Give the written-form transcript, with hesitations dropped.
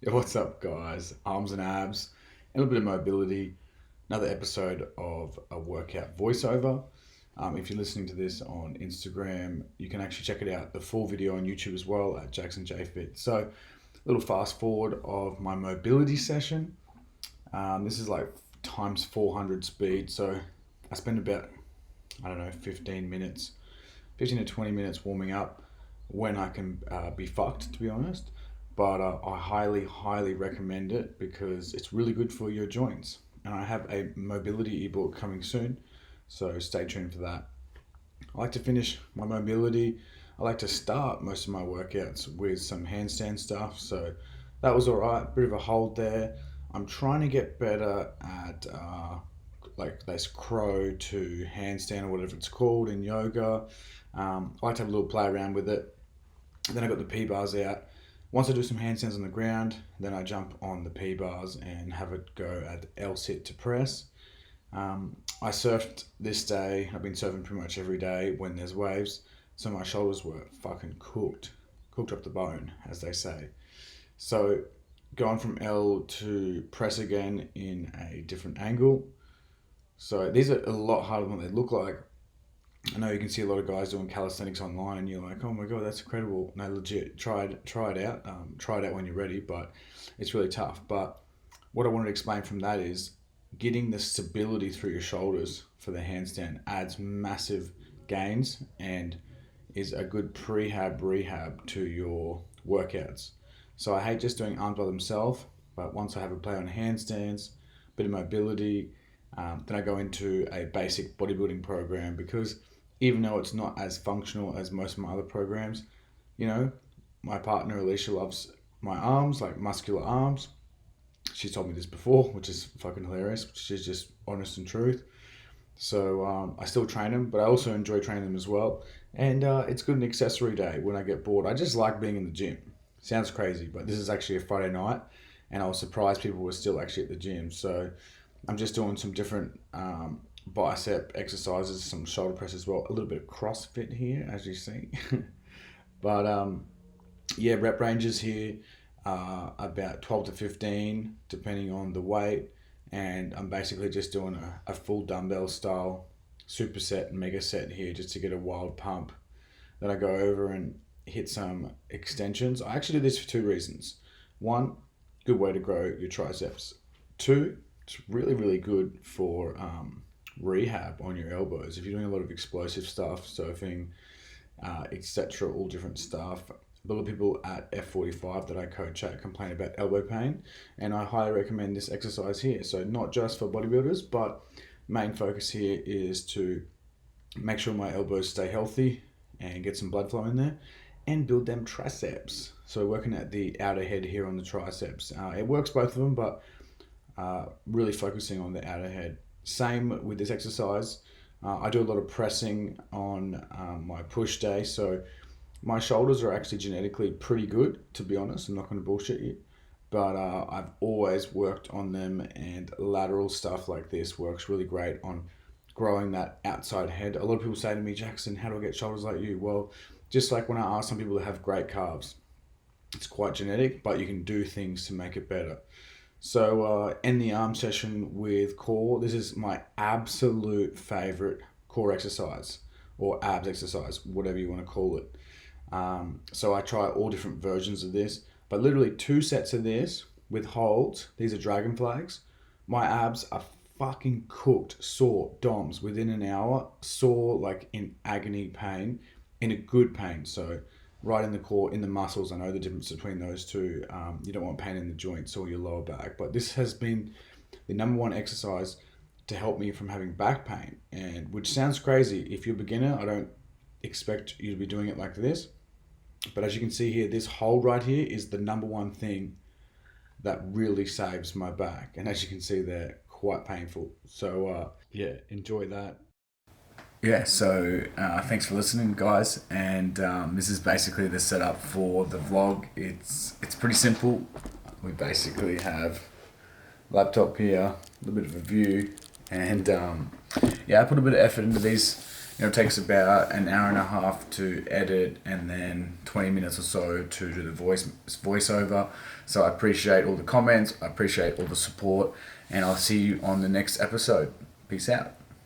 Yeah, what's up, guys? Arms and abs, and a little bit of mobility. Another episode of a workout voiceover. If you're listening to this on Instagram, you can actually check it out, the full video on YouTube as well at JacksonJFIt. So, a little fast forward of my mobility session. This is like times 400 speed. So, I spend about, I don't know, 15 minutes, 15 to 20 minutes warming up when I can be fucked, to be honest. But I highly recommend it because it's really good for your joints. And I have a mobility ebook coming soon, so stay tuned for that. I like to finish my mobility. I like to start most of my workouts with some handstand stuff. So that was all right. Bit of a hold there. I'm trying to get better at like this crow to handstand or whatever it's called in yoga. I like to have a little play around with it. Then I got the P bars out. Once I do some handstands on the ground, then I jump on the P bars and have a go at L sit to press. I surfed this day. I've been surfing pretty much every day when there's waves, so my shoulders were fucking cooked up the bone, as they say. So going from L to press again in a different angle. So these are a lot harder than they look like. I know you can see a lot of guys doing calisthenics online, and you're like, "Oh my god, that's incredible!" No, legit, try it out. Try it out when you're ready, but it's really tough. But what I wanted to explain from that is getting the stability through your shoulders for the handstand adds massive gains and is a good prehab rehab to your workouts. So I hate just doing arms by themselves, but once I have a play on handstands, bit of mobility, then I go into a basic bodybuilding program because even though it's not as functional as most of my other programs, you know, my partner Alicia loves my arms, like muscular arms. She's told me this before, which is fucking hilarious. She's just honest and truth. So I still train them, but I also enjoy training them as well. And it's good an accessory day when I get bored. I just like being in the gym. Sounds crazy, but this is actually a Friday night, and I was surprised people were still actually at the gym. So I'm just doing some different bicep exercises, some shoulder press as well, a little bit of CrossFit here, as you see. But yeah, rep ranges here are about 12 to 15, depending on the weight. And I'm basically just doing a full dumbbell style superset and mega set here just to get a wild pump. Then I go over and hit some extensions. I actually do this for two reasons. One, good way to grow your triceps. Two, it's really good for rehab on your elbows. If you're doing a lot of explosive stuff, surfing, etc., all different stuff. A lot of people at F45 that I coach at complain about elbow pain, and I highly recommend this exercise here. So not just for bodybuilders, but main focus here is to make sure my elbows stay healthy and get some blood flow in there and build them triceps. So working at the outer head here on the triceps. It works both of them, but really focusing on the outer head. Same with this exercise. I do a lot of pressing on my push day, so my shoulders are actually genetically pretty good, to be honest. I'm not going to bullshit you. But I've always worked on them, and lateral stuff like this works really great on growing that outside head. A lot of people say to me, Jackson, how do I get shoulders like you? Well, just like when I ask some people to have great calves, it's quite genetic, but you can do things to make it better. So end the arm session with core. This is my absolute favorite core exercise or abs exercise, whatever you want to call it. So I try all different versions of this, but literally two sets of this with holds. These are dragon flags. My abs are fucking cooked, sore DOMs within an hour, sore like in agony pain, in a good pain. So right in the core, in the muscles. I know the difference between those two. You don't want pain in the joints or your lower back, but this has been the number one exercise to help me from having back pain, and which sounds crazy. If you're a beginner, I don't expect you to be doing it like this. But as you can see here, this hold right here is the number one thing that really saves my back. And as you can see, they're quite painful. So yeah, enjoy that. Yeah, so thanks for listening, guys. And this is basically the setup for the vlog. It's pretty simple. We basically have laptop here, a little bit of a view, and yeah, I put a bit of effort into these It takes about an hour and a half to edit, and then 20 minutes or so to do the voiceover. So I appreciate all the comments. I appreciate all the support, and I'll see you on the next episode. Peace out.